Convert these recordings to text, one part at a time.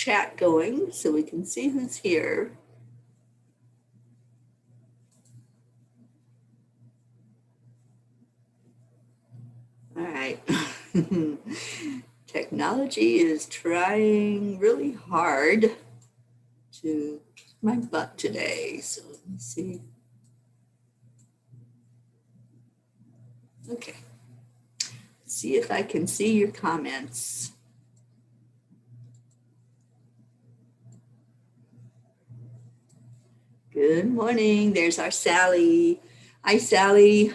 chat going so we can see who's here. All right. Technology is trying really hard to kick my butt today. So let me see. Okay. See if I can see your comments. Good morning. There's our Sally. Hi, Sally.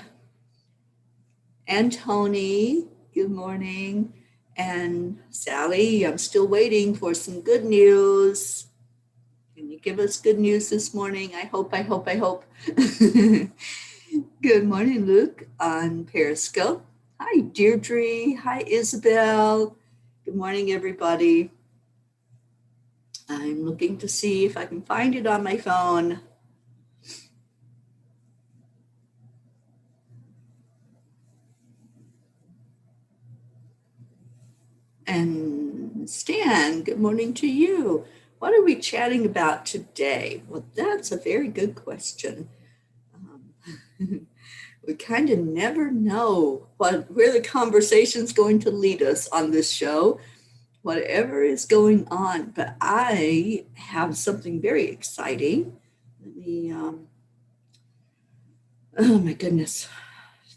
And Tony. Good morning. And Sally, I'm still waiting for some good news. Can you give us good news this morning? I hope. Good morning, Luke on Periscope. Hi, Deirdre. Hi, Isabel. Good morning, everybody. I'm looking to see if I can find it on my phone. And Stan, good morning to you. What are we chatting about today? Well, that's a very good question. We kind of never know where the conversation's going to lead us on this show, whatever is going on. But I have something very exciting. Let me, oh my goodness,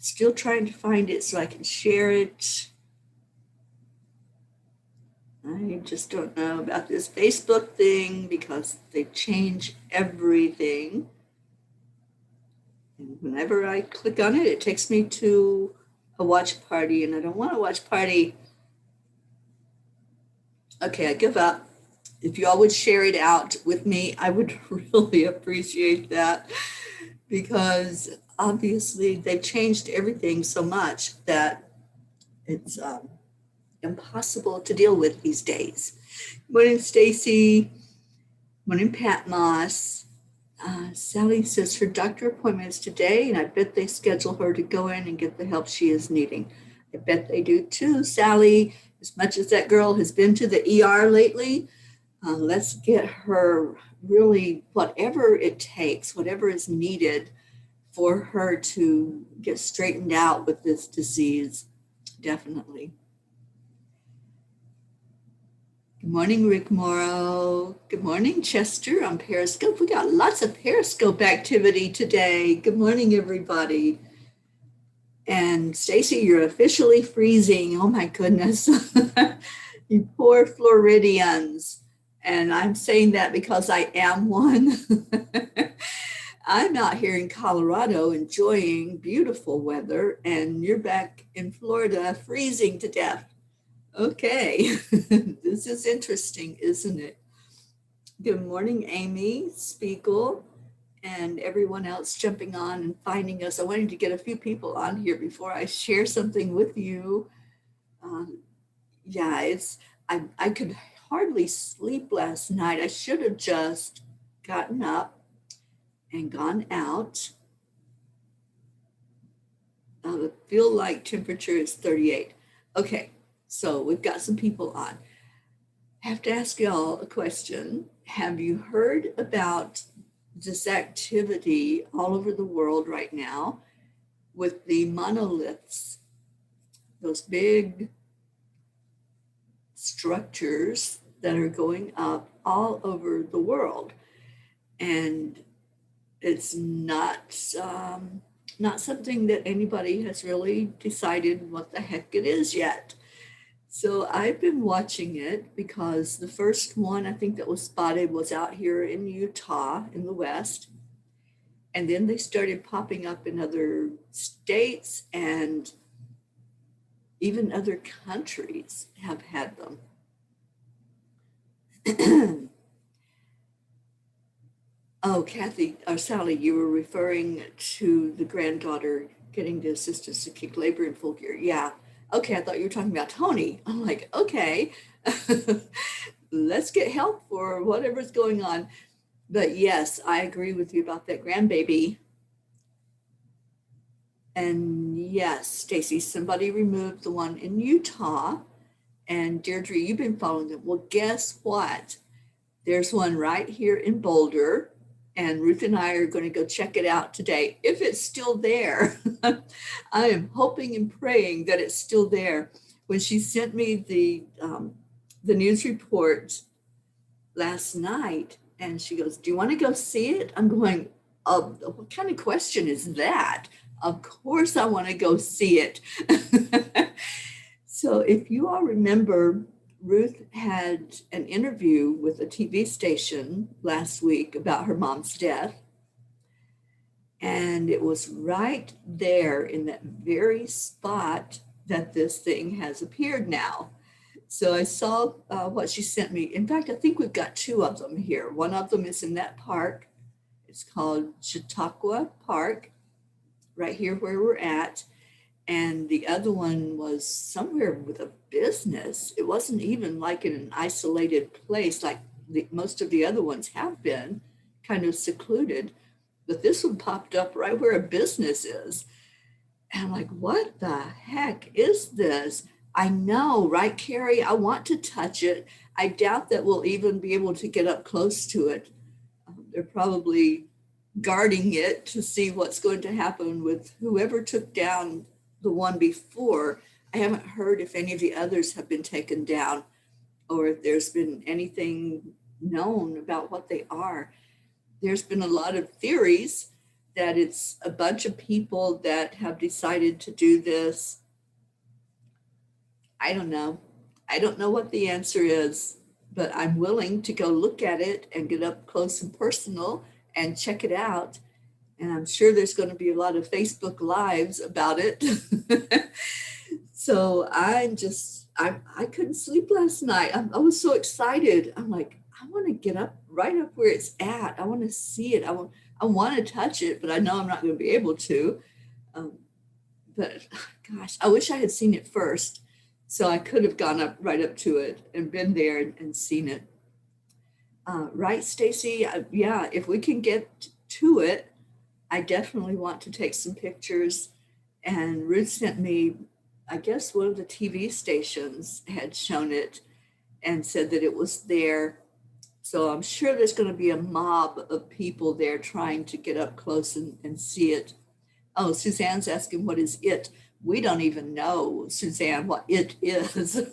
still trying to find it so I can share it. I just don't know about this Facebook thing because they change everything. And whenever I click on it, it takes me to a watch party, and I don't want a watch party. Okay, I give up. If you all would share it out with me, I would really appreciate that, because obviously they've changed everything so much that it's impossible to deal with these days. Morning, Stacy. Morning, Pat Moss. Sally says her doctor appointment is today, and I bet they schedule her to go in and get the help she is needing. I bet they do too, Sally. As much as that girl has been to the ER lately, let's get her really whatever it takes, whatever is needed for her to get straightened out with this disease. Definitely. Good morning, Rick Morrow. Good morning, Chester on Periscope. We got lots of Periscope activity today. Good morning, everybody. And Stacy, you're officially freezing. Oh my goodness. You poor Floridians. And I'm saying that because I am one. I'm out here in Colorado enjoying beautiful weather, and you're back in Florida freezing to death. Okay, this is interesting, isn't it? Good morning, Amy, Spiegel, and everyone else jumping on and finding us. I wanted to get a few people on here before I share something with you. Yeah, I could hardly sleep last night. I should have just gotten up and gone out. The feel like temperature is 38. Okay, so we've got some people on. I have to ask y'all a question. Have you heard about this activity all over the world right now with the monoliths, those big structures that are going up all over the world? And it's not something that anybody has really decided what the heck it is yet. So I've been watching it because the first one I think that was spotted was out here in Utah in the West. And then they started popping up in other states, and even other countries have had them. Oh, Kathy, or Sally, you were referring to the granddaughter getting the assistance to kick labor in full gear. Yeah. Okay, I thought you were talking about Tony. I'm like, okay, let's get help for whatever's going on. But yes, I agree with you about that grandbaby. And yes, Stacy, somebody removed the one in Utah, And Deirdre, you've been following them. Well, guess what? There's one right here in Boulder, and Ruth and I are going to go check it out today, if it's still there. I am hoping and praying that it's still there. When she sent me the news report last night, and she goes, "Do you want to go see it?" I'm going, what kind of question is that? Of course I want to go see it. So if you all remember, Ruth had an interview with a TV station last week about her mom's death. And it was right there in that very spot that this thing has appeared now. So I saw what she sent me. In fact, I think we've got two of them here. One of them is in that park. It's called Chautauqua Park, right here where we're at. And the other one was somewhere with a business. It wasn't even like in an isolated place like most of the other ones have been, kind of secluded. But this one popped up right where a business is. And I'm like, what the heck is this? I know, right, Carrie? I want to touch it. I doubt that we'll even be able to get up close to it. They're probably guarding it to see what's going to happen with whoever took down the one before. I haven't heard if any of the others have been taken down or if there's been anything known about what they are. There's been a lot of theories that it's a bunch of people that have decided to do this. I don't know. I don't know what the answer is, but I'm willing to go look at it and get up close and personal and check it out. And I'm sure there's going to be a lot of Facebook Lives about it. So I couldn't sleep last night. I was so excited. I'm like, I want to get up right up where it's at. I want to see it. I want to touch it, but I know I'm not going to be able to. But gosh, I wish I had seen it first. So I could have gone right up to it and been there and seen it. Right, Stacy? Yeah, if we can get to it, I definitely want to take some pictures. And Ruth sent me, I guess one of the TV stations had shown it and said that it was there. So I'm sure there's going to be a mob of people there trying to get up close and see it. Oh, Suzanne's asking, what is it? We don't even know, Suzanne, what it is.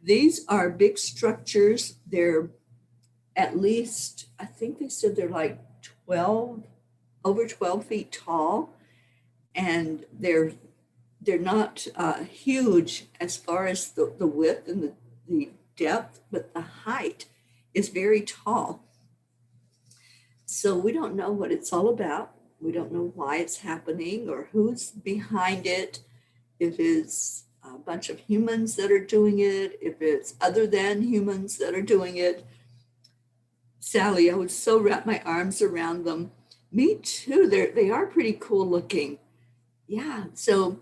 These are big structures. They're at least, I think they said they're like over 12 feet tall. And they're not huge as far as the width and the depth, but the height is very tall. So we don't know what it's all about. We don't know why it's happening or who's behind it, if it's a bunch of humans that are doing it, if it's other than humans that are doing it. Sally, I would so wrap my arms around them. Me too. They are pretty cool looking. Yeah, so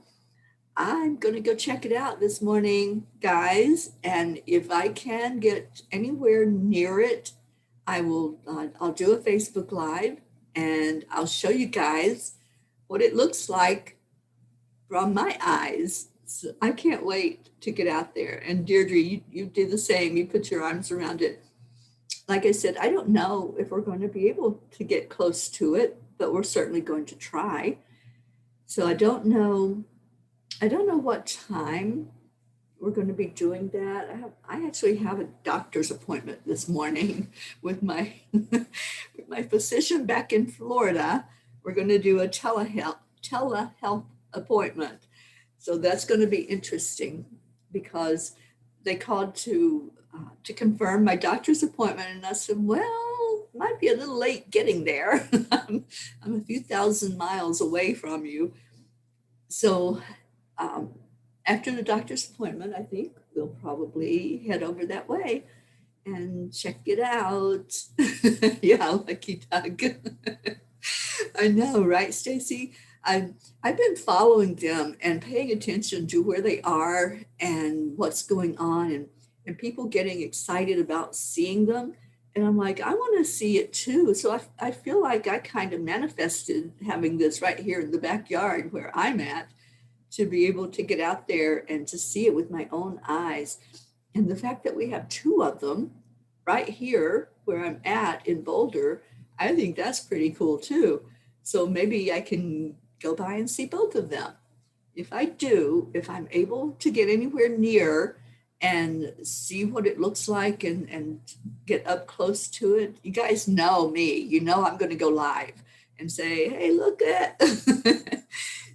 I'm going to go check it out this morning, guys. And if I can get anywhere near it, I'll do a Facebook Live and I'll show you guys what it looks like from my eyes. So I can't wait to get out there. And Deirdre, you do the same. You put your arms around it. Like I said, I don't know if we're going to be able to get close to it, but we're certainly going to try. So I don't know what time we're going to be doing that. I actually have a doctor's appointment this morning with my physician back in Florida. We're going to do a telehealth appointment. So that's going to be interesting because they called to confirm my doctor's appointment, and I said, well, might be a little late getting there. I'm a few thousand miles away from you. So after the doctor's appointment, I think we'll probably head over that way and check it out. Yeah, lucky Doug. I know, right, Stacy? I've been following them and paying attention to where they are and what's going on and people getting excited about seeing them. And I'm like, I want to see it too. So I feel like I kind of manifested having this right here in the backyard where I'm at to be able to get out there and to see it with my own eyes. And the fact that we have two of them right here where I'm at in Boulder, I think that's pretty cool too. So maybe I can go by and see both of them. If I do, if I'm able to get anywhere near and see what it looks like and get up close to it, you guys know me. You know I'm going to go live and say, hey, look at.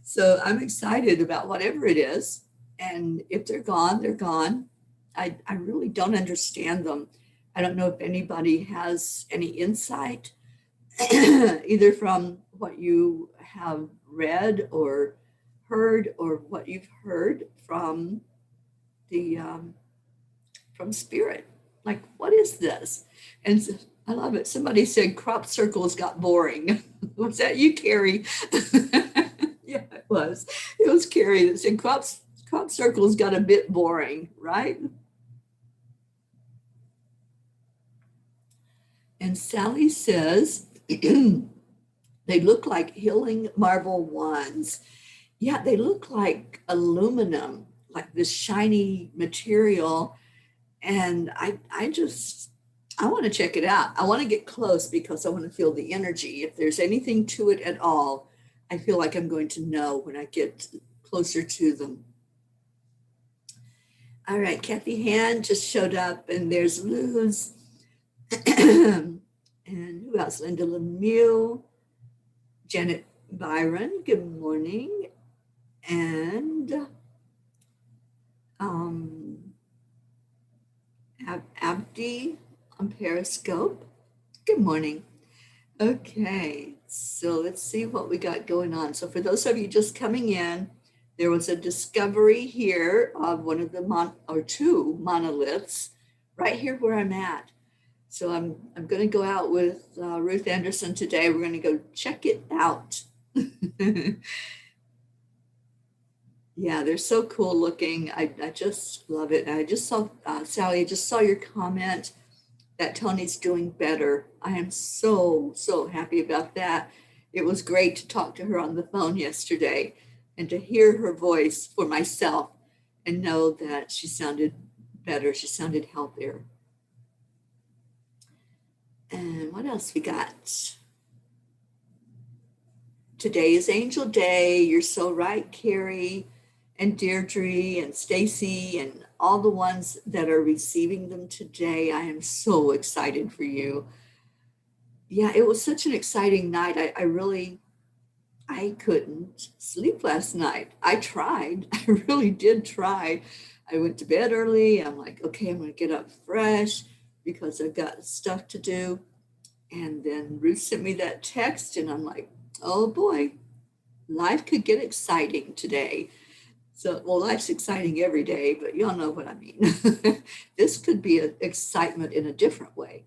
So I'm excited about whatever it is. And if they're gone, they're gone. I really don't understand them. I don't know if anybody has any insight, either from what you have read or heard, or what you've heard the from spirit. Like, what is this? And I love it. Somebody said crop circles got boring. Was that you, Carrie? Yeah, it was. It was Carrie that said crop circles got a bit boring, right? And Sally says they look like healing marble wands. Yeah, they look like aluminum, like this shiny material. And I want to check it out. I want to get close because I want to feel the energy. If there's anything to it at all, I feel like I'm going to know when I get closer to them. All right, Kathy Hand just showed up, and there's Luz. And who else? Linda Lemieux, Janet Byron, good morning. And Abdi on Periscope, good morning. Okay, so let's see what we got going on. So for those of you just coming in, there was a discovery here of one of the two monoliths right here where I'm at. So I'm going to go out with Ruth Anderson today. We're going to go check it out. Yeah, they're so cool looking. I just love it. And I just saw, Sally, I just saw your comment that Tony's doing better. I am so happy about that. It was great to talk to her on the phone yesterday and to hear her voice for myself and know that she sounded better. She sounded healthier. And what else we got? Today is Angel Day. You're so right, Carrie and Deirdre and Stacy and all the ones that are receiving them today. I am so excited for you. Yeah, it was such an exciting night. I couldn't sleep last night. I tried. I really did try. I went to bed early. I'm like, okay, I'm going to get up fresh because I've got stuff to do. And then Ruth sent me that text, and I'm like, oh boy, life could get exciting today. So, well, life's exciting every day, but y'all know what I mean. This could be an excitement in a different way.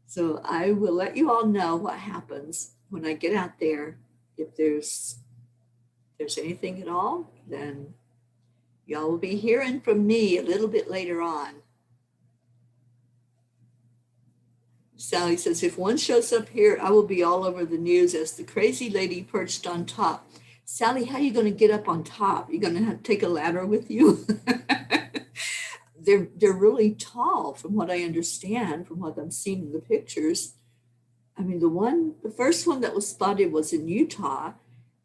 So I will let you all know what happens when I get out there. If there's anything at all, then y'all will be hearing from me a little bit later on. Sally says, if one shows up here, I will be all over the news as the crazy lady perched on top. Sally, how are you going to get up on top? You're going to have to take a ladder with you? They're really tall from what I understand, from what I'm seeing in the pictures. I mean, the first one that was spotted was in Utah,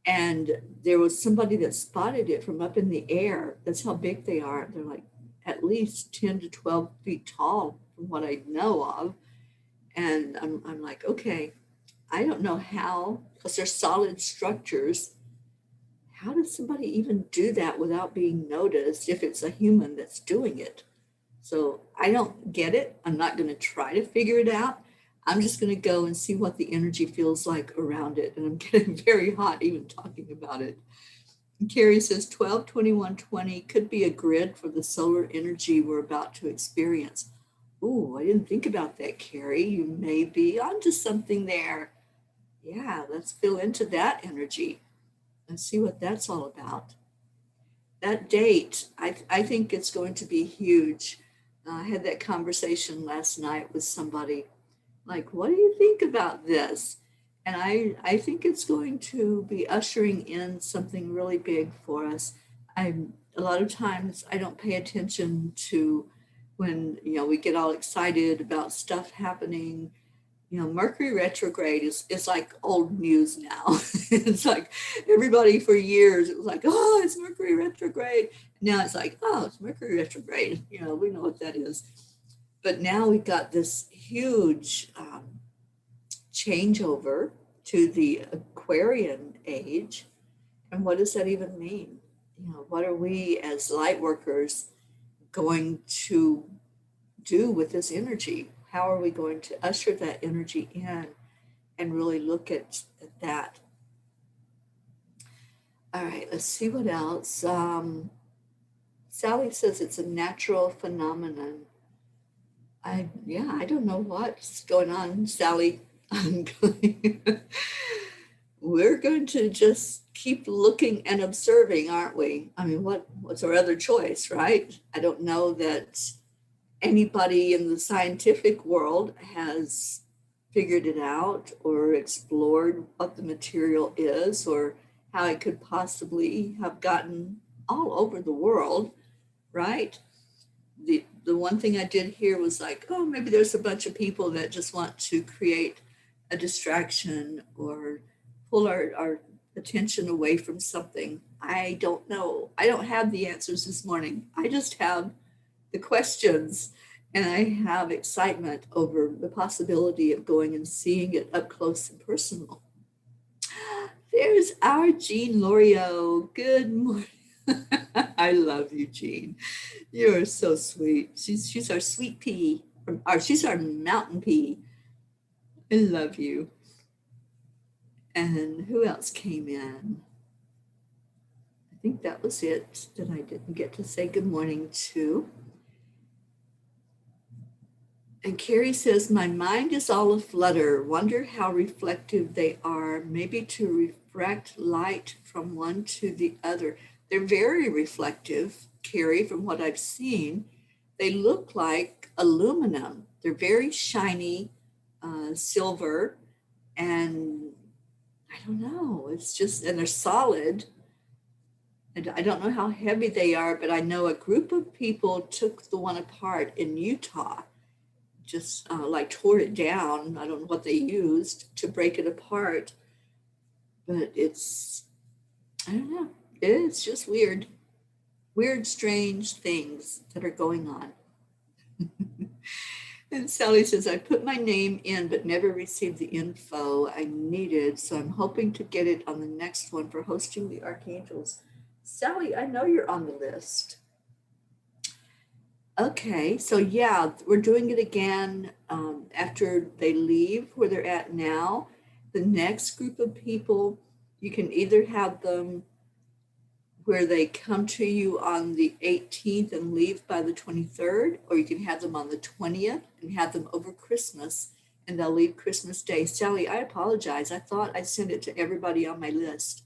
and there was somebody that spotted it from up in the air. That's how big they are. They're like at least 10 to 12 feet tall from what I know of. And I'm like, okay, I don't know how, because they're solid structures. How does somebody even do that without being noticed if it's a human that's doing it? So I don't get it. I'm not going to try to figure it out. I'm just going to go and see what the energy feels like around it. And I'm getting very hot even talking about it. And Carrie says 12/21/20 could be a grid for the solar energy we're about to experience. Ooh, I didn't think about that, Carrie. You may be onto something there. Yeah, let's feel into that energy and see what that's all about. That date, I think it's going to be huge. I had that conversation last night with somebody. Like, what do you think about this? And I think it's going to be ushering in something really big for us. A lot of times I don't pay attention to when, we get all excited about stuff happening. Mercury retrograde is like old news now. It's like everybody for years, it was like, oh, it's Mercury retrograde. Now it's like, oh, it's Mercury retrograde. We know what that is. But now we've got this huge changeover to the Aquarian age. And what does that even mean? What are we as light workers going to do with this energy? How are we going to usher that energy in and really look at that? All right, let's see what else. Sally says it's a natural phenomenon. I don't know what's going on, Sally. We're going to just keep looking and observing, aren't we? I mean, what's our other choice, right? I don't know that anybody in the scientific world has figured it out or explored what the material is or how it could possibly have gotten all over the world, right? The one thing I did hear was like, oh, maybe there's a bunch of people that just want to create a distraction or pull our attention away from something. I don't know. I don't have the answers this morning. I just have the questions, and I have excitement over the possibility of going and seeing it up close and personal. There's our Jean Lorio. Good morning. I love you, Jean. You are so sweet. She's our sweet pea, or she's our mountain pea. I love you. And who else came in? I think that was it that I didn't get to say good morning to. And Carrie says, my mind is all aflutter. Wonder how reflective they are, maybe to refract light from one to the other. They're very reflective, Carrie, from what I've seen. They look like aluminum. They're very shiny, silver, and I don't know, it's just, and they're solid. And I don't know how heavy they are, but I know a group of people took the one apart in Utah, just like tore it down. I don't know what they used to break it apart, but I don't know. It's just weird, strange things that are going on. And Sally says, I put my name in, but never received the info I needed. So I'm hoping to get it on the next one for hosting the Archangels. Sally, I know you're on the list. Okay, so yeah, we're doing it again after they leave where they're at now. The next group of people, you can either have them where they come to you on the 18th and leave by the 23rd, or you can have them on the 20th and have them over Christmas, and they'll leave Christmas Day. Sally, I apologize. I thought I sent it to everybody on my list.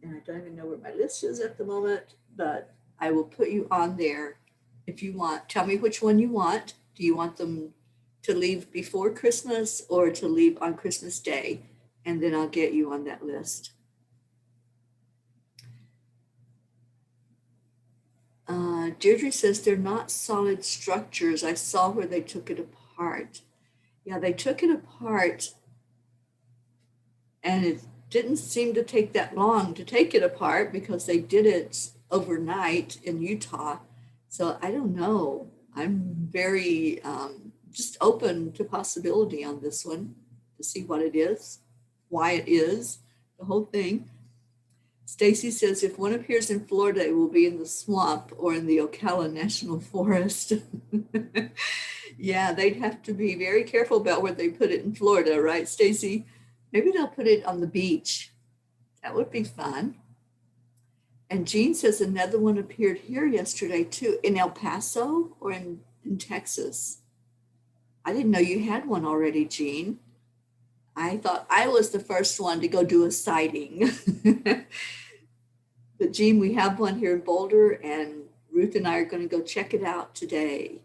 And I don't even know where my list is at the moment, but I will put you on there if you want. Tell me which one you want. Do you want them to leave before Christmas or to leave on Christmas Day? And then I'll get you on that list. Deirdre says they're not solid structures. I saw where they took it apart. Yeah, they took it apart, and it didn't seem to take that long to take it apart because they did it overnight in Utah. So I don't know. I'm very just open to possibility on this one to see what it is, why it is, the whole thing. Stacy says, if one appears in Florida, it will be in the swamp or in the Ocala National Forest. Yeah, they'd have to be very careful about where they put it in Florida, right, Stacy? Maybe they'll put it on the beach. That would be fun. And Jean says another one appeared here yesterday too, in El Paso or in Texas. I didn't know you had one already, Jean. I thought I was the first one to go do a sighting. But Jean, we have one here in Boulder, and Ruth and I are going to go check it out today.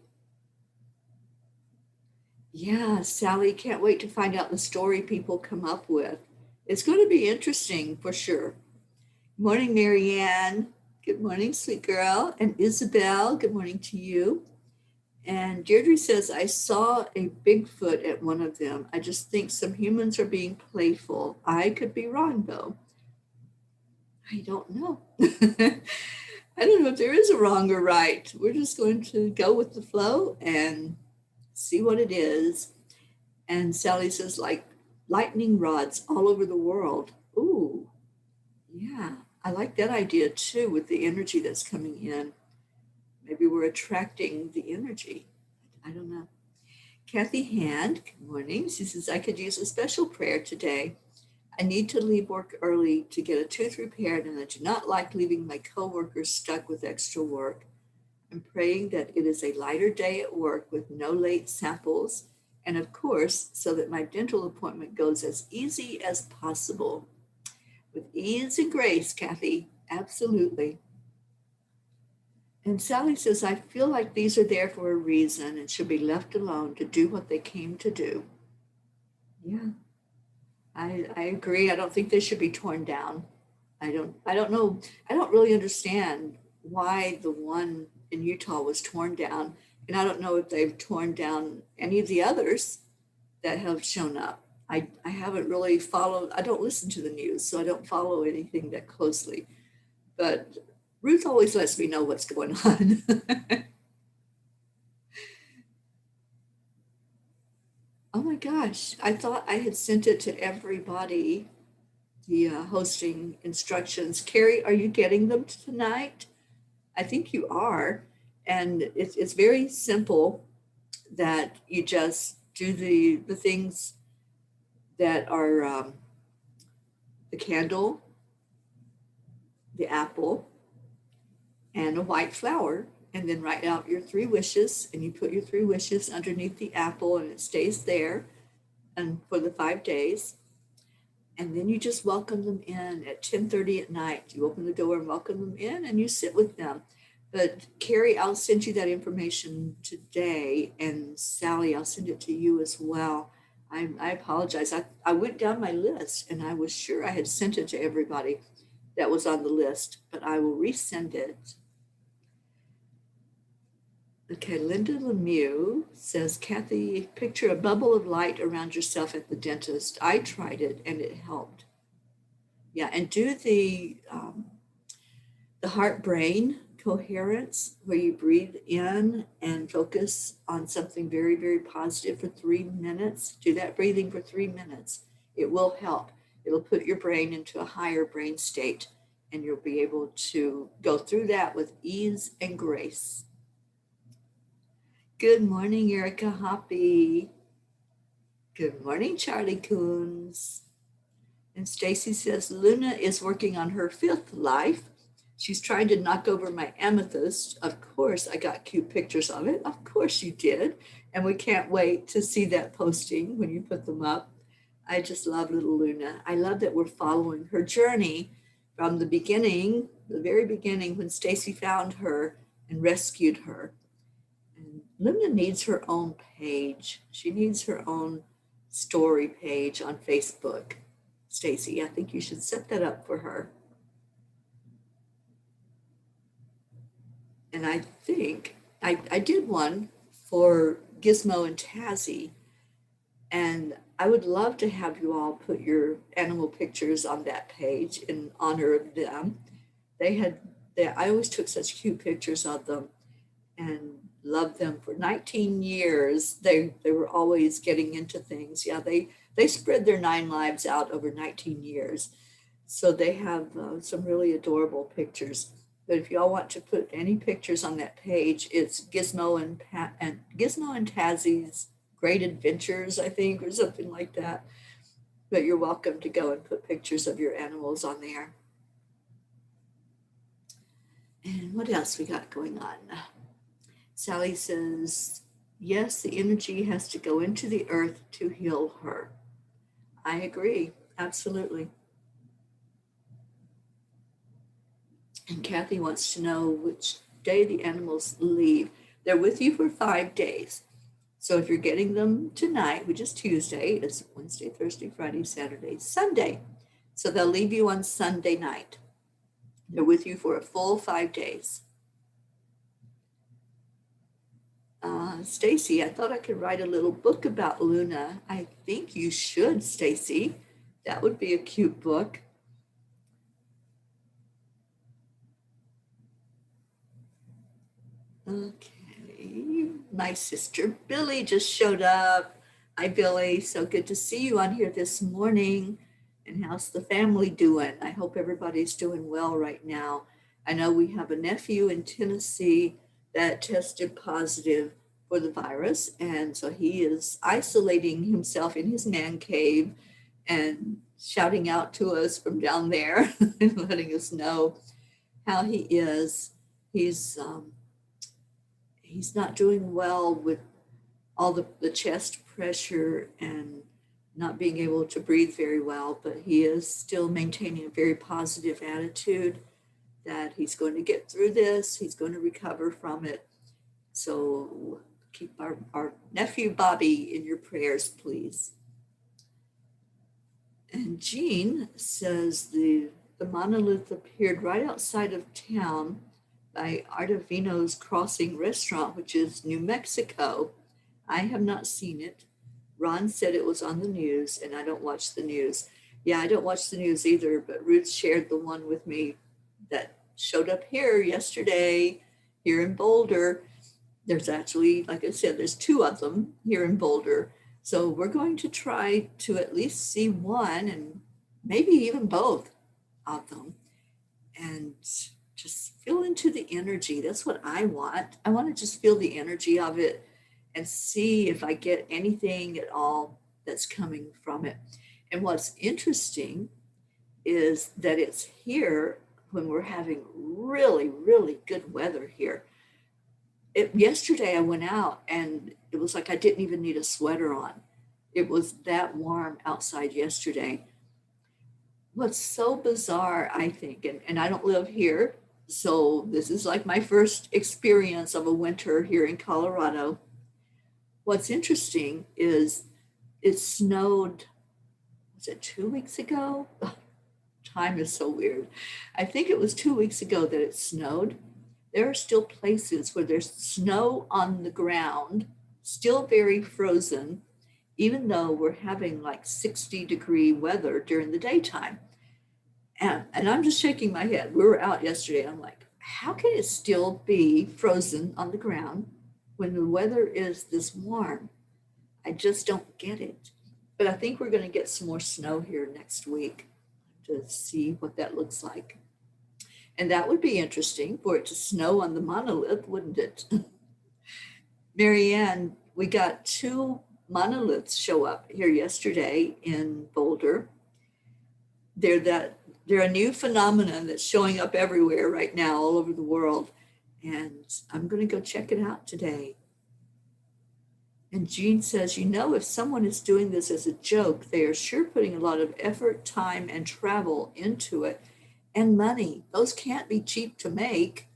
Yeah, Sally, can't wait to find out the story people come up with. It's going to be interesting for sure. Morning, Marianne. Good morning, sweet girl. And Isabel, good morning to you. And Deirdre says, I saw a Bigfoot at one of them. I just think some humans are being playful. I could be wrong, though. I don't know. I don't know if there is a wrong or right. We're just going to go with the flow and see what it is. And Sally says, like lightning rods all over the world. Ooh, yeah. I like that idea too with the energy that's coming in. Maybe we're attracting the energy. I don't know. Kathy Hand, good morning. She says, I could use a special prayer today. I need to leave work early to get a tooth repaired, and I do not like leaving my coworkers stuck with extra work. I'm praying that it is a lighter day at work with no late samples, and of course, so that my dental appointment goes as easy as possible. With ease and grace, Kathy, absolutely. And Sally says, I feel like these are there for a reason and should be left alone to do what they came to do. Yeah, I agree. I don't think they should be torn down. I don't know. I don't really understand why the one in Utah was torn down. And I don't know if they've torn down any of the others that have shown up. I haven't really followed, I don't listen to the news, so I don't follow anything that closely. But Ruth always lets me know what's going on. Oh my gosh, I thought I had sent it to everybody, the hosting instructions. Carrie, are you getting them tonight? I think you are. And it's very simple that you just do the things that are the candle, the apple, and a white flower, and then write out your 3 wishes, and you put your 3 wishes underneath the apple, and it stays there and for the 5 days. And then you just welcome them in at 10:30 at night. You open the door and welcome them in, and you sit with them. But Carrie, I'll send you that information today, and Sally, I'll send it to you as well. I apologize. I went down my list, and I was sure I had sent it to everybody that was on the list, but I will resend it. Okay, Linda Lemieux says, Kathy, picture a bubble of light around yourself at the dentist. I tried it and it helped. Yeah, and do the heart brain coherence where you breathe in and focus on something very, very positive for 3 minutes. Do that breathing for 3 minutes. It will help. It'll put your brain into a higher brain state, and you'll be able to go through that with ease and grace. Good morning, Erica Hoppy. Good morning, Charlie Coons. And Stacy says, Luna is working on her 5th life. She's trying to knock over my amethyst. Of course, I got cute pictures of it. Of course you did. And we can't wait to see that posting when you put them up. I just love little Luna. I love that we're following her journey from the beginning, the very beginning when Stacy found her and rescued her. And Luna needs her own page. She needs her own story page on Facebook. Stacy, I think you should set that up for her. And I think I did one for Gizmo and Tazzy, and I would love to have you all put your animal pictures on that page in honor of them. I always took such cute pictures of them and loved them for 19 years. They were always getting into things. Yeah, they spread their 9 lives out over 19 years. So they have some really adorable pictures. But if y'all want to put any pictures on that page, it's Gizmo and Tazzy's Great Adventures, I think, or something like that. But you're welcome to go and put pictures of your animals on there. And what else we got going on? Sally says, yes, the energy has to go into the earth to heal her. I agree, absolutely. And Kathy wants to know which day the animals leave. They're with you for 5 days. So if you're getting them tonight, which is Tuesday, it's Wednesday, Thursday, Friday, Saturday, Sunday. So they'll leave you on Sunday night. They're with you for a full 5 days. Stacy, I thought I could write a little book about Luna. I think you should, Stacy. That would be a cute book. Okay, my sister Billy just showed up. Hi, Billy. So good to see you on here this morning. And how's the family doing? I hope everybody's doing well right now. I know we have a nephew in Tennessee that tested positive for the virus. And so he is isolating himself in his man cave and shouting out to us from down there and letting us know how he is. He's he's not doing well with all the chest pressure and not being able to breathe very well, but he is still maintaining a very positive attitude that he's going to get through this, he's going to recover from it. So keep our nephew Bobby in your prayers, please. And Jean says the monolith appeared right outside of town by Artavino's Crossing Restaurant, which is New Mexico. I have not seen it. Ron said it was on the news, and I don't watch the news. Yeah, I don't watch the news either, but Ruth shared the one with me that showed up here yesterday, here in Boulder. There's actually, like I said, there's 2 of them here in Boulder. So we're going to try to at least see one and maybe even both of them and just feel into the energy. That's what I want. I want to just feel the energy of it and see if I get anything at all that's coming from it. And what's interesting is that it's here when we're having really, really good weather here. Yesterday I went out and it was like I didn't even need a sweater on. It was that warm outside yesterday. What's so bizarre, I think, and I don't live here, so this is like my first experience of a winter here in Colorado. What's interesting is it snowed, was it 2 weeks ago? Time is so weird. I think it was 2 weeks ago that it snowed. There are still places where there's snow on the ground, still very frozen, even though we're having like 60-degree weather during the daytime. And I'm just shaking my head. We were out yesterday. I'm like, how can it still be frozen on the ground when the weather is this warm? I just don't get it. But I think we're going to get some more snow here next week to see what that looks like. And that would be interesting for it to snow on the monolith, wouldn't it? Marianne, we got 2 monoliths show up here yesterday in Boulder. They're a new phenomenon that's showing up everywhere right now, all over the world. And I'm going to go check it out today. And Jean says, if someone is doing this as a joke, they are sure putting a lot of effort, time, and travel into it. And money. Those can't be cheap to make.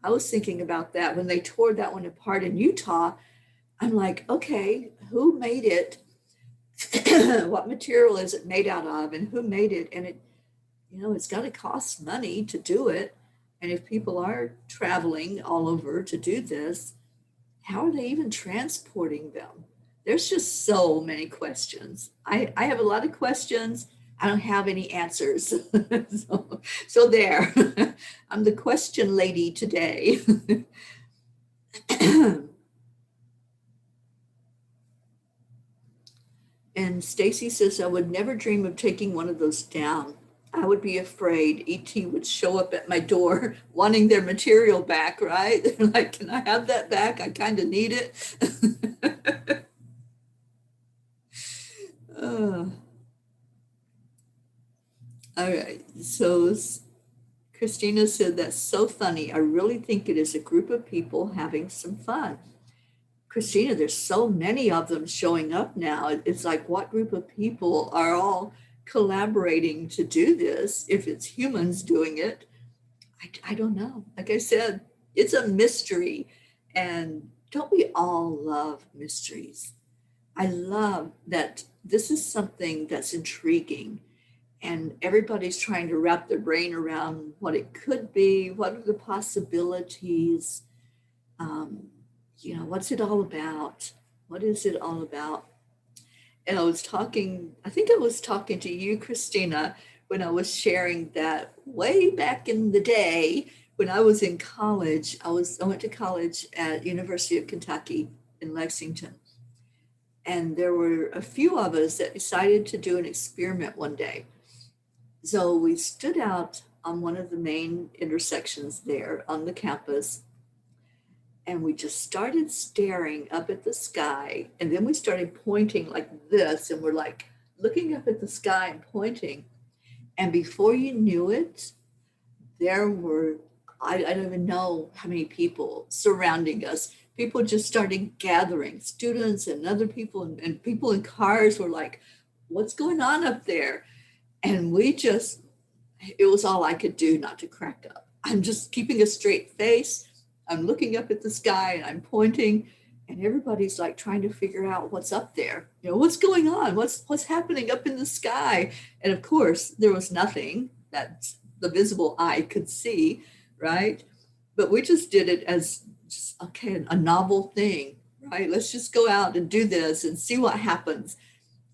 I was thinking about that when they tore that one apart in Utah. I'm like, okay, who made it? What material is it made out of? And who made it? And it's got to cost money to do it. And if people are traveling all over to do this, how are they even transporting them? There's just so many questions. I have a lot of questions. I don't have any answers. so there, I'm the question lady today. And Stacy says, I would never dream of taking one of those down. I would be afraid ET would show up at my door wanting their material back, right? They're like, can I have that back? I kind of need it. All right, so Christina said, that's so funny. I really think it is a group of people having some fun. Christina, there's so many of them showing up now. It's like, what group of people are all collaborating to do this? If it's humans doing it, I don't know. Like I said, it's a mystery. And don't we all love mysteries? I love that this is something that's intriguing. and everybody's trying to wrap their brain around what it could be, what are the possibilities, um, what's it all about? What is it all about? And I think I was talking to you, Christina, when I was sharing that way back in the day when I was in college. I went to college at University of Kentucky in Lexington. And there were a few of us that decided to do an experiment one day. So we stood out on one of the main intersections there on the campus, and we just started staring up at the sky. And then we started pointing like this, and we're like looking up at the sky and pointing. And before you knew it, there were, I don't even know how many people surrounding us. People just started gathering, students and other people, and people in cars were like, what's going on up there? And it was all I could do not to crack up. I'm just keeping a straight face. I'm looking up at the sky and I'm pointing, and everybody's like trying to figure out what's up there. What's going on? What's happening up in the sky? And of course, there was nothing that the visible eye could see, right? But we just did it as just, okay, a novel thing, right? Let's just go out and do this and see what happens.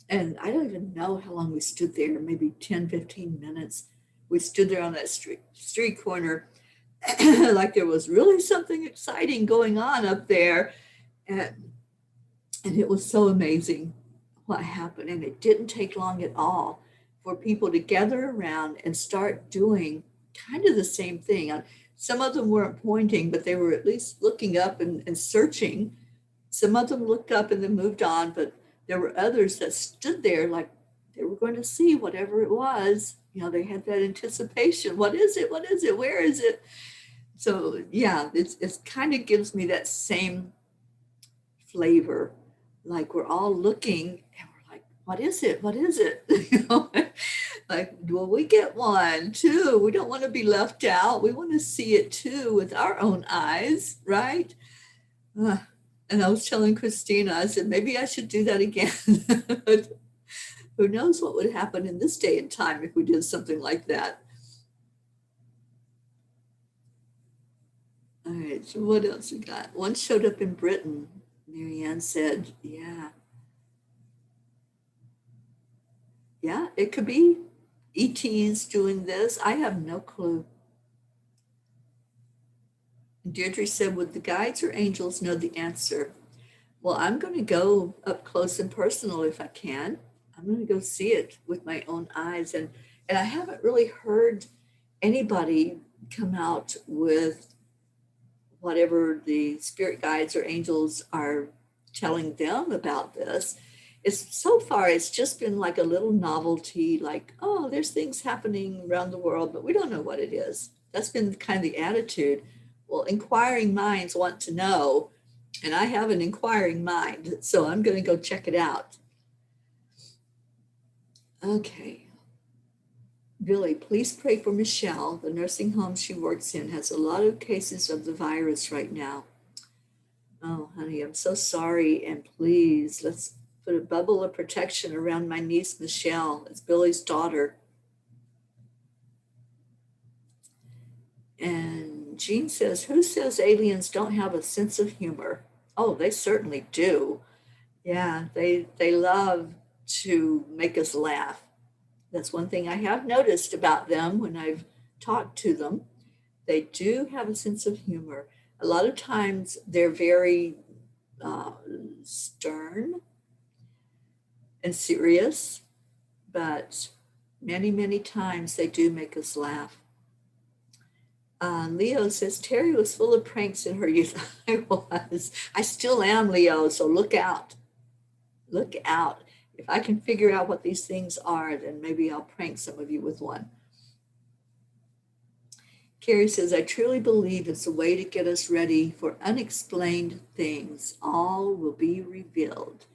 And I don't even know how long we stood there, maybe 10, 15 minutes. We stood there on that street corner like there was really something exciting going on up there. And it was so amazing what happened. And it didn't take long at all for people to gather around and start doing kind of the same thing. Some of them weren't pointing, but they were at least looking up and searching. Some of them looked up and then moved on, but there were others that stood there like they were going to see whatever it was. They had that anticipation. What is it? What is it? Where is it? So yeah, it's kind of gives me that same flavor. Like we're all looking and we're like, what is it? What is it? Like, will we get one too? We don't want to be left out. We want to see it too with our own eyes, right? And I was telling Christina, I said, maybe I should do that again. Who knows what would happen in this day and time if we did something like that. All right, so what else we got? One showed up in Britain. Marianne said, yeah, it could be ETs doing this. I have no clue. Deirdre said, would the guides or angels know the answer? Well, I'm going to go up close and personal if I can. I'm going to go see it with my own eyes. And I haven't really heard anybody come out with whatever the spirit guides or angels are telling them about this. It's just been like a little novelty, like, oh, there's things happening around the world, but we don't know what it is. That's been kind of the attitude. Well, inquiring minds want to know, and I have an inquiring mind, so I'm going to go check it out. Okay. Billy, please pray for Michelle. The nursing home she works in has a lot of cases of the virus right now. Oh, honey, I'm so sorry. And please, let's put a bubble of protection around my niece, Michelle. It's Billy's daughter. And Jean says, who says aliens don't have a sense of humor? Oh, they certainly do. Yeah, they love to make us laugh. That's one thing I have noticed about them when I've talked to them. They do have a sense of humor. A lot of times they're very stern and serious, but many, many times they do make us laugh. Leo says, Teri was full of pranks in her youth. I was. I still am, Leo, so look out. Look out. If I can figure out what these things are, then maybe I'll prank some of you with one. Carrie says, I truly believe it's a way to get us ready for unexplained things. All will be revealed.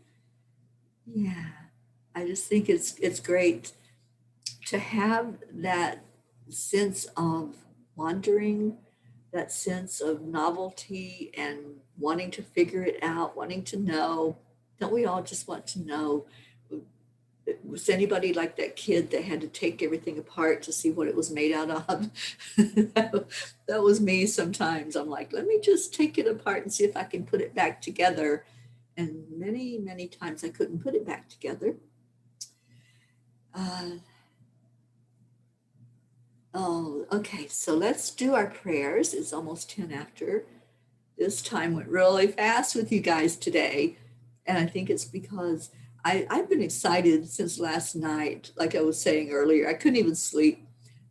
Yeah, I just think it's great to have that sense of wondering, that sense of novelty and wanting to figure it out, wanting to know. Don't we all just want to know? Was anybody like that kid that had to take everything apart to see what it was made out of? That was me sometimes. I'm like, let me just take it apart and see if I can put it back together. And many, many times I couldn't put it back together. Oh, okay. So let's do our prayers. It's almost 10 after. This time went really fast with you guys today. And I think it's because I've been excited since last night. Like I was saying earlier, I couldn't even sleep.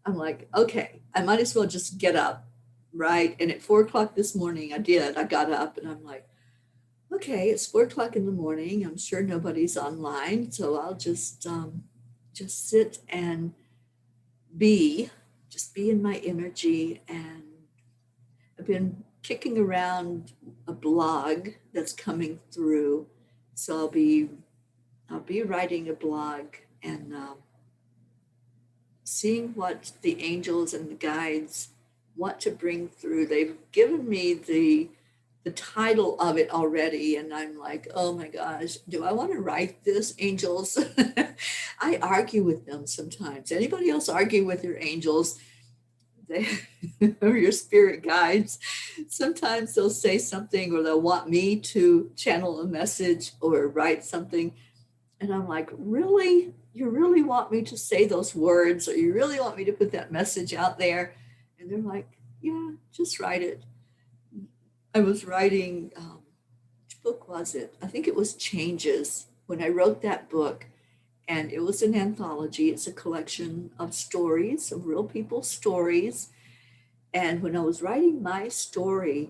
I'm like, okay, I might as well just get up, right? And at 4 o'clock this morning, I did. I got up and I'm like, okay, it's 4 o'clock in the morning. I'm sure nobody's online. So I'll just sit and be, just be in my energy. And I've been kicking around a blog that's coming through. So I'll be writing a blog and seeing what the angels and the guides want to bring through. They've given me the title of it already, and I'm like, oh my gosh, do I want to write this, angels? I argue with them sometimes. Anybody else argue with your angels? They or your spirit guides? Sometimes they'll say something or they'll want me to channel a message or write something. And I'm like, really? You really want me to say those words, or you really want me to put that message out there? And they're like, yeah, just write it. I was writing, which book was it? I think it was Changes when I wrote that book. And it was an anthology. It's a collection of stories, of real people's stories. And when I was writing my story,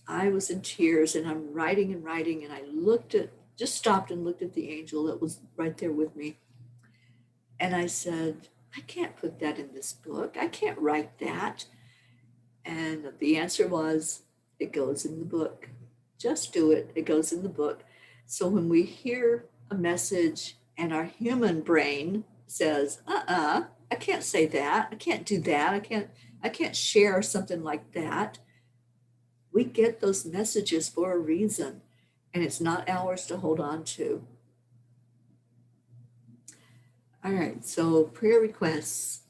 I was in tears and I'm writing and writing. And I just stopped and looked at the angel that was right there with me. And I said, I can't put that in this book. I can't write that. And the answer was, it goes in the book. Just do it. It goes in the book. So when we hear a message and our human brain says, I can't say that. I can't do that. I can't share something like that. We get those messages for a reason, and it's not ours to hold on to. All right, so prayer requests.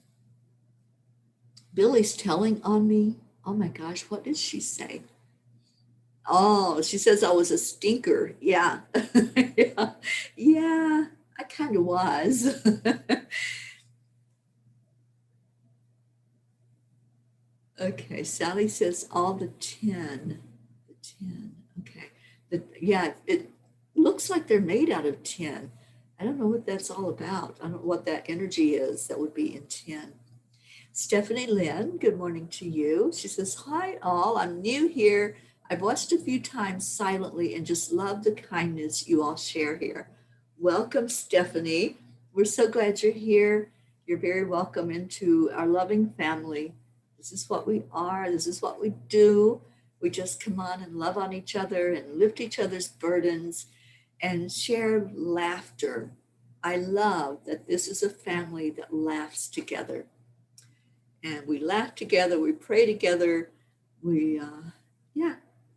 Billy's telling on me. Oh my gosh, what did she say? Oh, she says I was a stinker. Yeah. Yeah. Yeah, I kind of was. Okay, Sally says all the 10. The 10. Okay. Yeah, it looks like they're made out of 10. I don't know what that's all about. I don't know what that energy is that would be in 10. Stephanie Lynn, good morning to you. She says, hi all, I'm new here. I've watched a few times silently and just love the kindness you all share here. Welcome, Stephanie. We're so glad you're here. You're very welcome into our loving family. This is what we are. This is what we do. We just come on and love on each other and lift each other's burdens and share laughter. I love that this is a family that laughs together. And we laugh together, we pray together.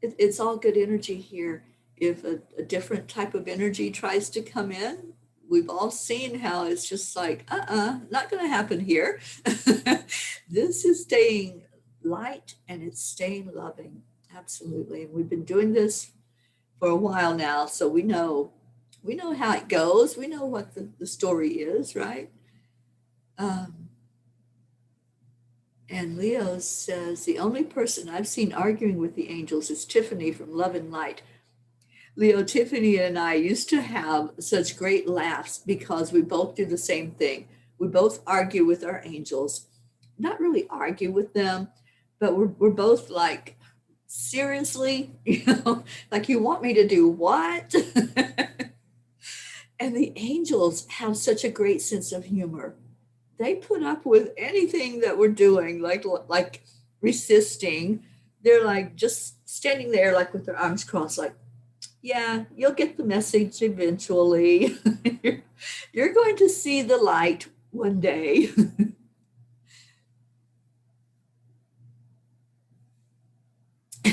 It's all good energy here. If a different type of energy tries to come in, we've all seen how it's just like, not going to happen here. This is staying light and it's staying loving. Absolutely. And we've been doing this for a while now, so we know how it goes. We know what the story is, right? And Leo says, the only person I've seen arguing with the angels is Tiffany from Love and Light. Leo, Tiffany and I used to have such great laughs because we both do the same thing. We both argue with our angels. Not really argue with them, but we're both like, seriously? Like you want me to do what? And the angels have such a great sense of humor. They put up with anything that we're doing, like resisting. They're like just standing there, like with their arms crossed, like, yeah, you'll get the message eventually. You're going to see the light one day.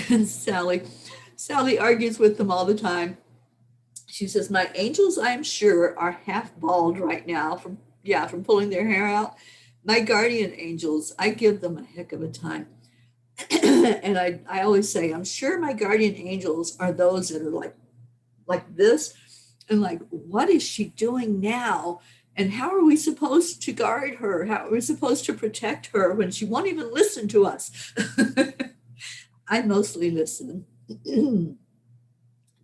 And Sally argues with them all the time. She says, my angels, I'm sure, are half bald right now from pulling their hair out. My guardian angels, I give them a heck of a time. And I always say, I'm sure my guardian angels are those that are like this. And like, what is she doing now? And how are we supposed to guard her? How are we supposed to protect her when she won't even listen to us? I mostly listen.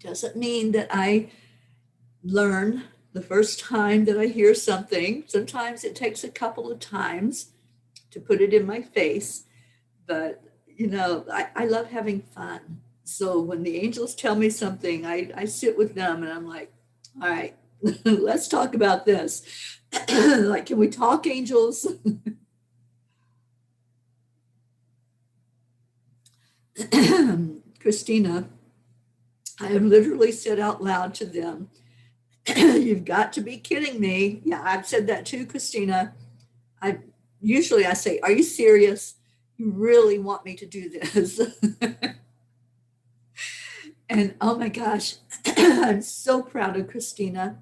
Doesn't mean that I learn the first time that I hear something. Sometimes it takes a couple of times to put it in my face. But, I love having fun. So when the angels tell me something, I sit with them and I'm like, all right, let's talk about this. Like, can we talk, angels? Christina, I have literally said out loud to them, you've got to be kidding me. Yeah, I've said that too, Christina. I say, are you serious? You really want me to do this? And oh my gosh, I'm so proud of Christina.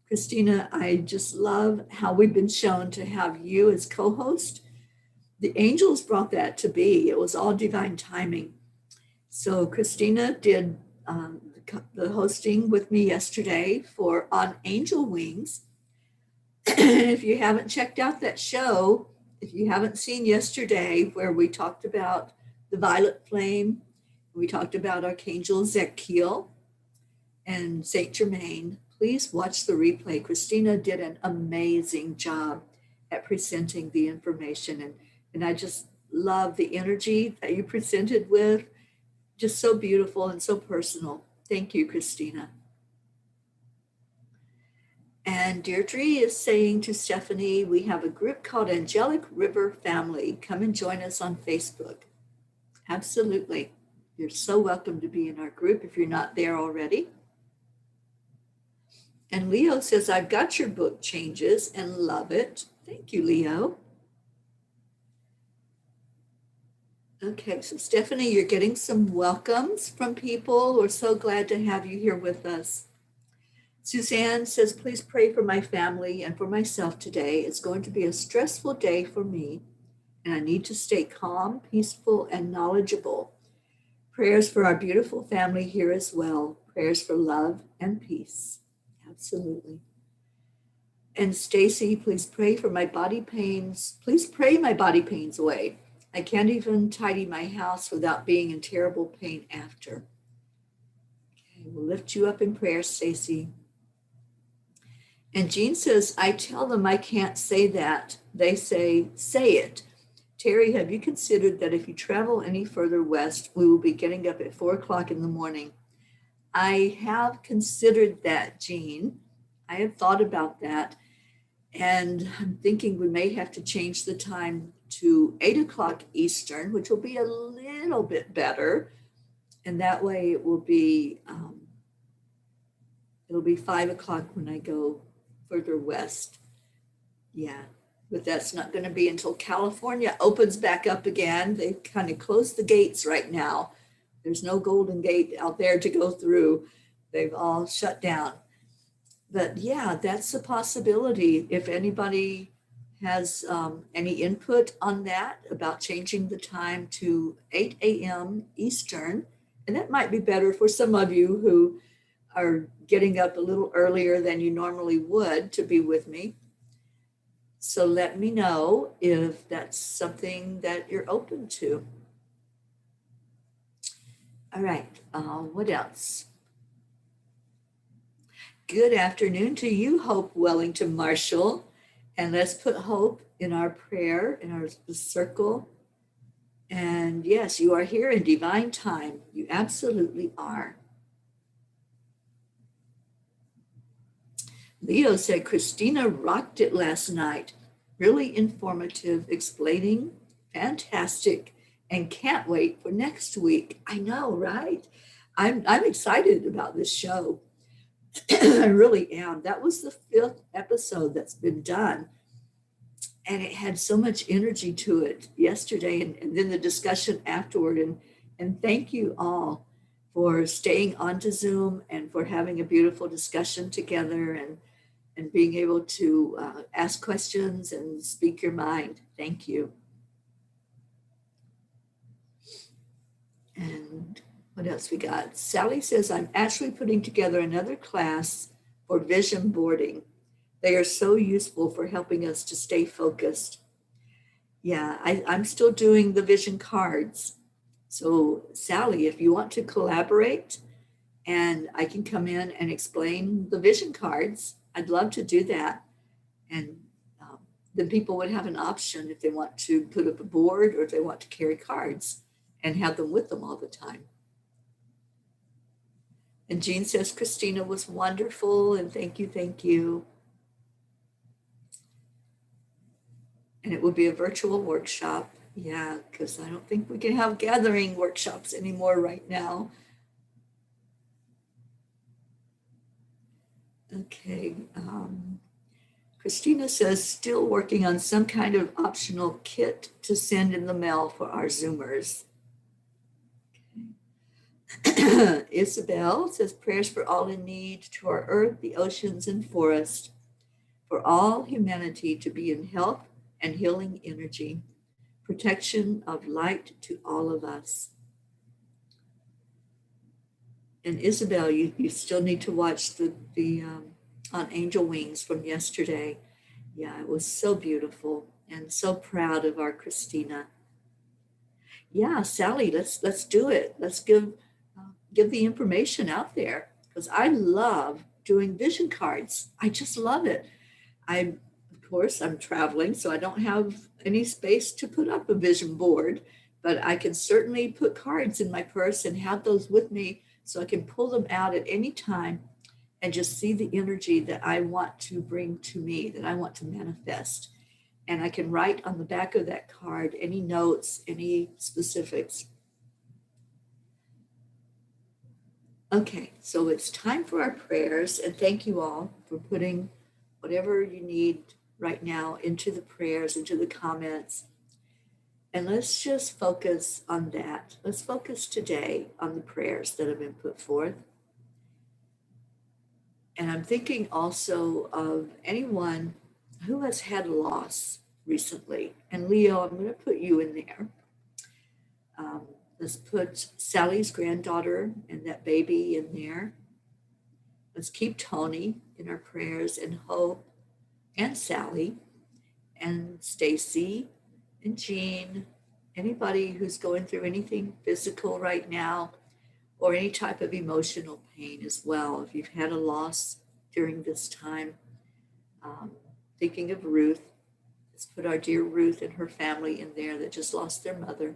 Christina, I just love how we've been shown to have you as co-host. The angels brought that to be. It was all divine timing. So Christina did the hosting with me yesterday for On Angel Wings. And if you haven't checked out that show, if you haven't seen yesterday where we talked about the violet flame, we talked about Archangel Zekiel and Saint Germain, please watch the replay. Christina did an amazing job at presenting the information. And I just love the energy that you presented with. Just so beautiful and so personal. Thank you, Christina. And Deirdre is saying to Stephanie, we have a group called Angelic River Family. Come and join us on Facebook. Absolutely. You're so welcome to be in our group if you're not there already. And Leo says, I've got your book changes and love it. Thank you, Leo. Okay, so Stephanie, you're getting some welcomes from people. We're so glad to have you here with us. Suzanne says, please pray for my family and for myself today. It's going to be a stressful day for me, and I need to stay calm, peaceful, and knowledgeable. Prayers for our beautiful family here as well. Prayers for love and peace. Absolutely. And Stacy, please pray for my body pains. Please pray my body pains away. I can't even tidy my house without being in terrible pain after. Okay, we'll lift you up in prayer, Stacy. And Jean says, I tell them I can't say that. They say it. Teri, have you considered that if you travel any further west, we will be getting up at 4 o'clock in the morning? I have considered that, Jean. I have thought about that. And I'm thinking we may have to change the time to 8 o'clock Eastern, which will be a little bit better. And that way it will be, it'll be 5 o'clock when I go further west. Yeah, but that's not going to be until California opens back up again. They've kind of closed the gates right now. There's no Golden Gate out there to go through. They've all shut down. But yeah, that's a possibility. If anybody has any input on that about changing the time to 8 a.m. Eastern, and that might be better for some of you who are getting up a little earlier than you normally would to be with me. So let me know if that's something that you're open to. All right, what else? Good afternoon to you, Hope Wellington Marshall. And let's put hope in our prayer, in our circle. And yes, you are here in divine time. You absolutely are. Leo said, Christina rocked it last night. Really informative, explaining, fantastic, and can't wait for next week. I know, right? I'm excited about this show. I really am. That was the 5th episode that's been done. And it had so much energy to it yesterday and then the discussion afterward. And thank you all for staying onto Zoom and for having a beautiful discussion together and being able to ask questions and speak your mind. Thank you. And what else we got? Sally says, I'm actually putting together another class for vision boarding. They are so useful for helping us to stay focused. Yeah, I'm still doing the vision cards. So Sally, if you want to collaborate and I can come in and explain the vision cards, I'd love to do that. And then people would have an option if they want to put up a board or if they want to carry cards and have them with them all the time. And Jean says, Christina was wonderful and thank you, thank you. And it will be a virtual workshop. Yeah, because I don't think we can have gathering workshops anymore right now. Okay. Christina says, still working on some kind of optional kit to send in the mail for our Zoomers. Okay. Isabel says, prayers for all in need, to our earth, the oceans, and forest, for all humanity to be in health and healing energy, protection of light to all of us. And Isabel, you still need to watch the on Angel Wings from yesterday. Yeah, it was so beautiful and so proud of our Christina. Yeah, Sally, let's do it. Let's give the information out there because I love doing vision cards. I just love it. Of course, I'm traveling, so I don't have any space to put up a vision board, but I can certainly put cards in my purse and have those with me so I can pull them out at any time and just see the energy that I want to bring to me, that I want to manifest. And I can write on the back of that card any notes, any specifics. Okay, so it's time for our prayers, and thank you all for putting whatever you need right now into the prayers, into the comments. And let's just focus on that. Let's focus today on the prayers that have been put forth. And I'm thinking also of anyone who has had loss recently. And Leo, I'm going to put you in there. Let's put Sally's granddaughter and that baby in there. Let's keep Tony in our prayers, and Hope and Sally and Stacy and Jean, anybody who's going through anything physical right now or any type of emotional pain as well. If you've had a loss during this time, thinking of Ruth, let's put our dear Ruth and her family in there that just lost their mother.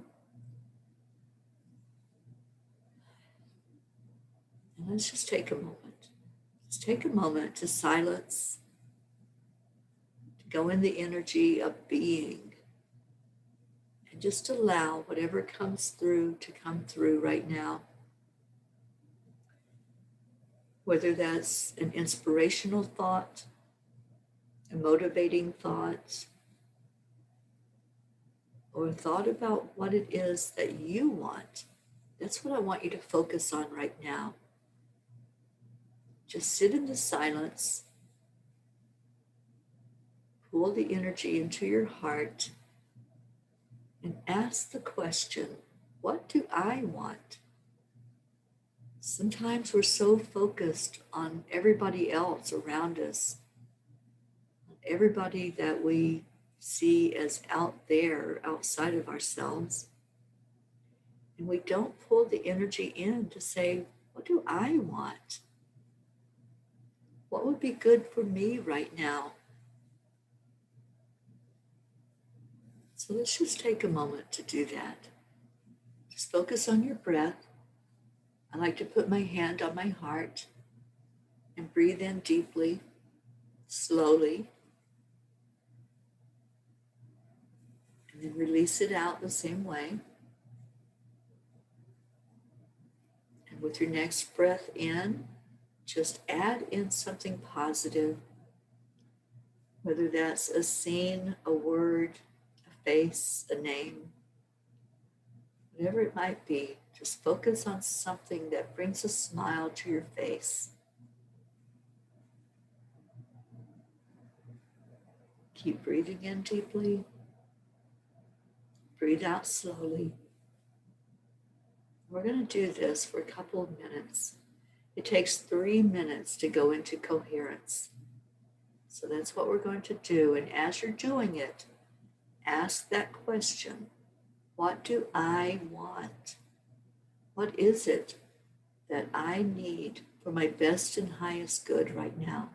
And let's just take a moment. Let's take a moment to silence, to go in the energy of being, and just allow whatever comes through to come through right now. Whether that's an inspirational thought, a motivating thought, or a thought about what it is that you want. That's what I want you to focus on right now. Just sit in the silence, pull the energy into your heart, and ask the question, what do I want? Sometimes we're so focused on everybody else around us, everybody that we see as out there, outside of ourselves, and we don't pull the energy in to say, what do I want? What would be good for me right now? So let's just take a moment to do that. Just focus on your breath. I like to put my hand on my heart and breathe in deeply, slowly, and then release it out the same way. And with your next breath in, just add in something positive, whether that's a scene, a word, a face, a name, whatever it might be, Just focus on something that brings a smile to your face. Keep breathing in deeply. Breathe out slowly. We're going to do this for a couple of minutes. It takes 3 minutes to go into coherence. So that's what we're going to do. And as you're doing it, ask that question. What do I want? What is it that I need for my best and highest good right now?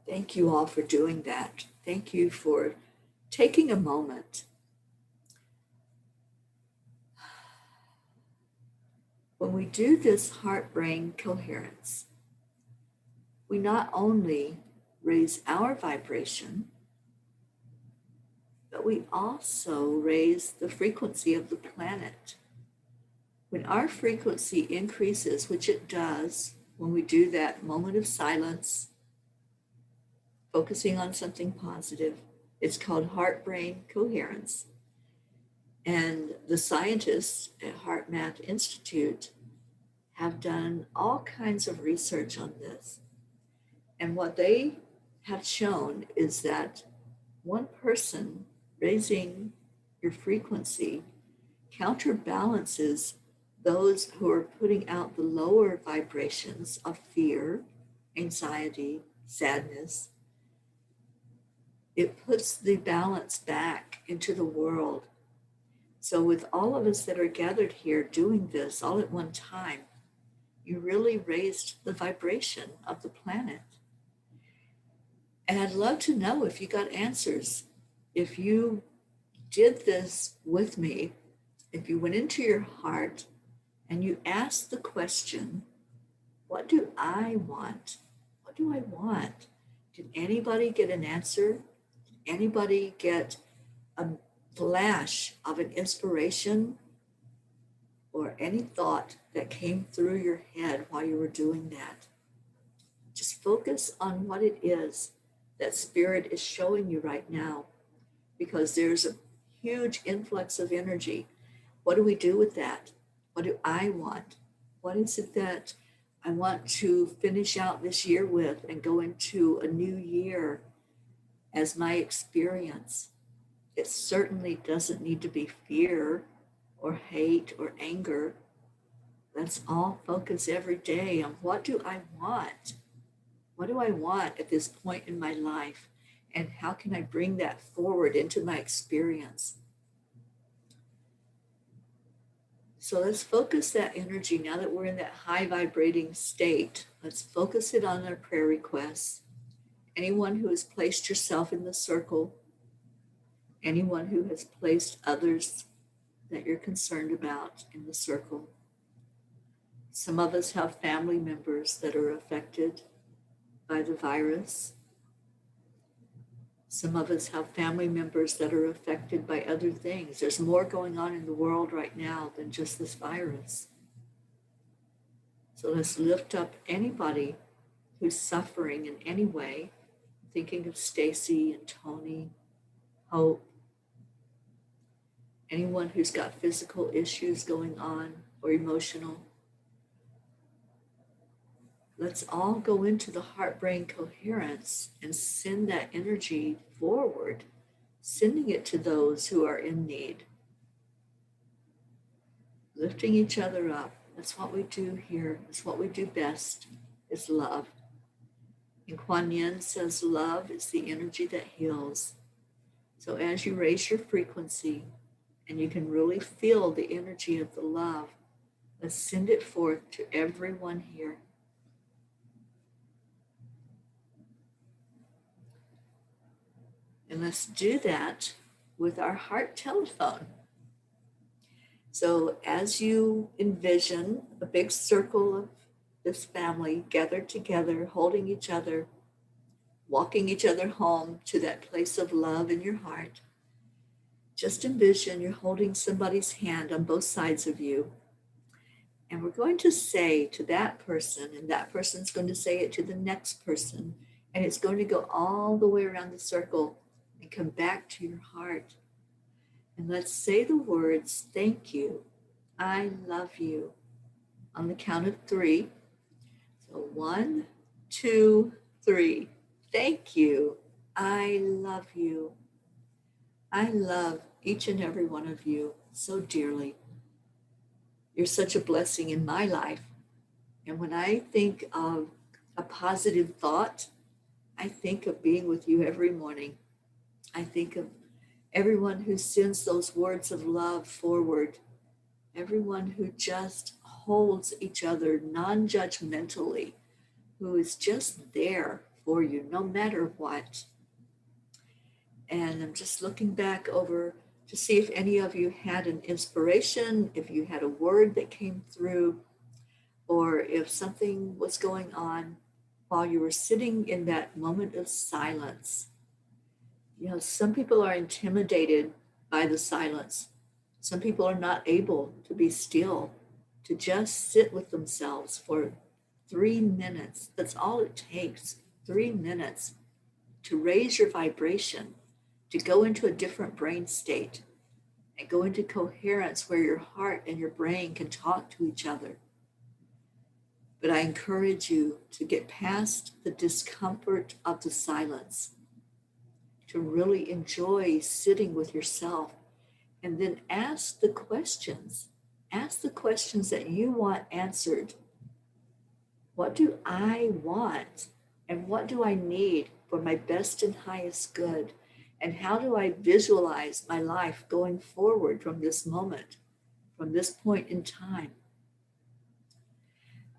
Thank you all for doing that. Thank you for taking a moment. When we do this heart-brain coherence, we not only raise our vibration, but we also raise the frequency of the planet. When our frequency increases, which it does when we do that moment of silence, focusing on something positive, it's called heart-brain coherence. And the scientists at Heart Math Institute have done all kinds of research on this. And what they have shown is that one person raising your frequency counterbalances those who are putting out the lower vibrations of fear, anxiety, sadness. It puts the balance back into the world. So with all of us that are gathered here doing this all at one time, you really raised the vibration of the planet. And I'd love to know if you got answers. If you did this with me, if you went into your heart and you asked the question, what do I want? What do I want? Did anybody get an answer? Did anybody get a flash of an inspiration or any thought that came through your head while you were doing that? Just focus on what it is that Spirit is showing you right now, because there's a huge influx of energy. What do we do with that? What do I want? What is it that I want to finish out this year with and go into a new year as my experience? It certainly doesn't need to be fear or hate or anger. Let's all focus every day on what do I want? What do I want at this point in my life? And how can I bring that forward into my experience? So let's focus that energy now that we're in that high vibrating state. Let's focus it on our prayer requests. Anyone who has placed yourself in the circle, anyone who has placed others that you're concerned about in the circle. Some of us have family members that are affected by the virus. Some of us have family members that are affected by other things. There's more going on in the world right now than just this virus. So let's lift up anybody who's suffering in any way. I'm thinking of Stacy and Tony, Hope, anyone who's got physical issues going on or emotional. Let's all go into the heart-brain coherence and send that energy forward, sending it to those who are in need. Lifting each other up. That's what we do here. It's what we do best, is love. And Kuan Yin says love is the energy that heals. So as you raise your frequency and you can really feel the energy of the love, let's send it forth to everyone here. And let's do that with our heart telephone. So as you envision a big circle of this family gathered together, holding each other, walking each other home to that place of love in your heart, just envision you're holding somebody's hand on both sides of you. And we're going to say to that person, and that person's going to say it to the next person, and it's going to go all the way around the circle and come back to your heart. And let's say the words, thank you, I love you, on the count of 3. So 1, 2, 3. Thank you, I love you. I love each and every one of you so dearly. You're such a blessing in my life. And when I think of a positive thought, I think of being with you every morning. I think of everyone who sends those words of love forward, everyone who just holds each other non-judgmentally, who is just there for you no matter what. And I'm just looking back over to see if any of you had an inspiration, if you had a word that came through, or if something was going on while you were sitting in that moment of silence. You know, some people are intimidated by the silence. Some people are not able to be still, to just sit with themselves for 3 minutes. That's all it takes, 3 minutes to raise your vibration, to go into a different brain state and go into coherence where your heart and your brain can talk to each other. But I encourage you to get past the discomfort of the silence, to really enjoy sitting with yourself, and then ask the questions. Ask the questions that you want answered. What do I want? And what do I need for my best and highest good? And how do I visualize my life going forward from this moment, from this point in time?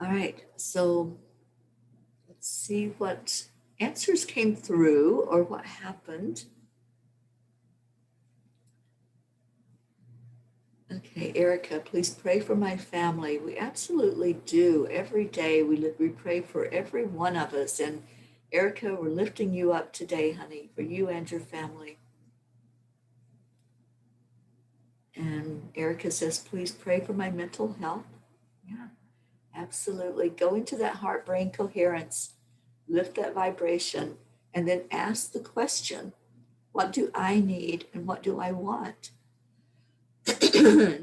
All right, so let's see what answers came through or what happened. Okay, Erica, please pray for my family. We absolutely do. Every day we pray for every one of us. And Erica, we're lifting you up today, honey, for you and your family. And Erica says, please pray for my mental health. Yeah, absolutely. Go into that heart-brain coherence, lift that vibration, and then ask the question, what do I need and what do I want?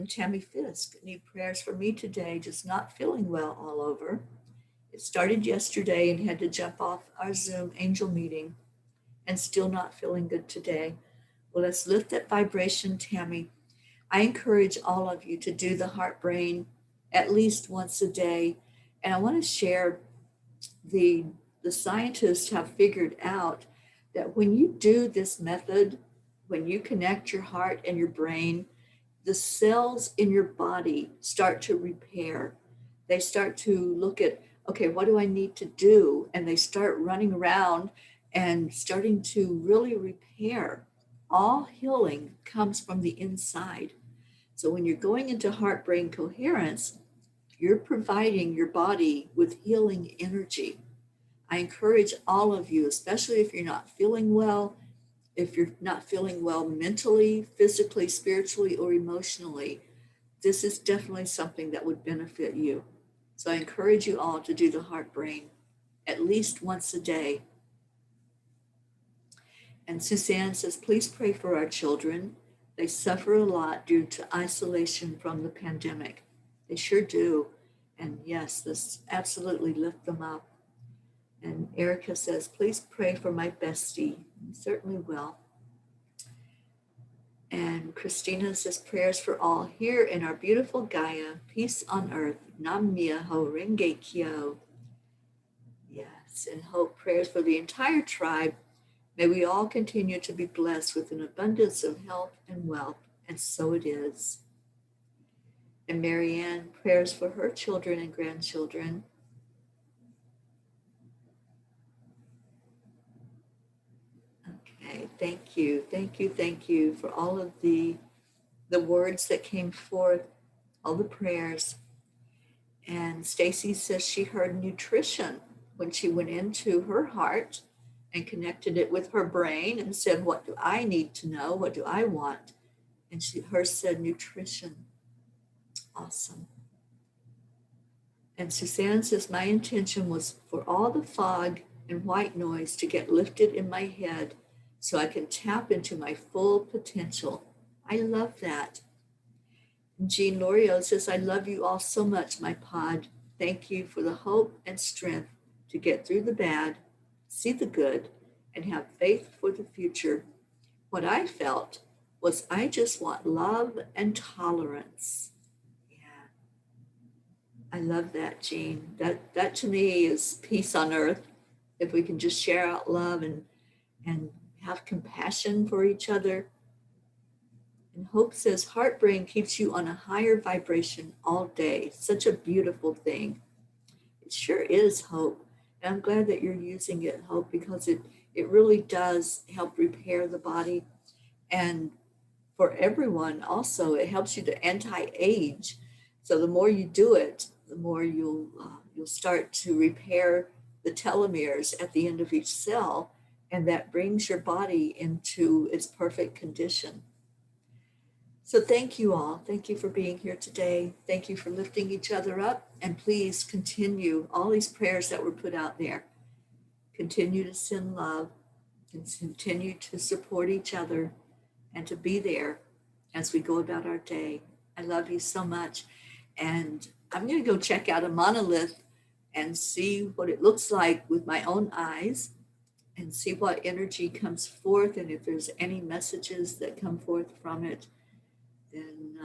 Tammy Fisk, need prayers for me today, just not feeling well all over. It started yesterday and had to jump off our Zoom angel meeting and still not feeling good today. Well, let's lift that vibration, Tammy. I encourage all of you to do the heart brain at least once a day. And I want to share the scientists have figured out that when you do this method, when you connect your heart and your brain, the cells in your body start to repair. They start to look at, okay, what do I need to do? And they start running around and starting to really repair. All healing comes from the inside. So when you're going into heart-brain coherence, you're providing your body with healing energy. I encourage all of you, especially if you're not feeling well, if you're not feeling well mentally, physically, spiritually, or emotionally, this is definitely something that would benefit you. So I encourage you all to do the heart brain at least once a day. And Suzanne says, please pray for our children. They suffer a lot due to isolation from the pandemic. They sure do. And yes, this absolutely lift them up. And Erica says, please pray for my bestie. I certainly will. And Christina says, prayers for all here in our beautiful Gaia, peace on earth. Nam Myoho Renge Kyo. Yes, and hope prayers for the entire tribe. May we all continue to be blessed with an abundance of health and wealth, and so it is. And Marianne, prayers for her children and grandchildren. Okay, thank you, thank you, thank you for all of the words that came forth, all the prayers. And Stacy says she heard nutrition when she went into her heart and connected it with her brain and said, what do I need to know? What do I want? And hers said nutrition. Awesome. And Suzanne says, my intention was for all the fog and white noise to get lifted in my head so I can tap into my full potential. I love that. And Jean Lorio says, I love you all so much, my pod. Thank you for the hope and strength to get through the bad, see the good, and have faith for the future. What I felt was I just want love and tolerance. Yeah, I love that, Jean. That to me is peace on earth. If we can just share out love and have compassion for each other. And Hope says, heart brain keeps you on a higher vibration all day. Such a beautiful thing. It sure is, Hope. And I'm glad that you're using it, Hope, because it really does help repair the body. And for everyone also, it helps you to anti-age. So the more you do it, the more you'll start to repair the telomeres at the end of each cell, and that brings your body into its perfect condition. So thank you all. Thank you for being here today. Thank you for lifting each other up, and please continue all these prayers that were put out there. Continue to send love and continue to support each other and to be there as we go about our day. I love you so much. And I'm going to go check out a monolith and see what it looks like with my own eyes and see what energy comes forth. And if there's any messages that come forth from it, then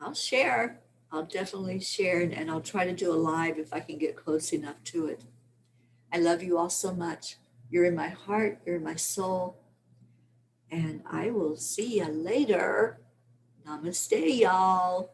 I'll share. I'll definitely share, and I'll try to do a live if I can get close enough to it. I love you all so much. You're in my heart. You're in my soul. And I will see you later. Namaste, y'all.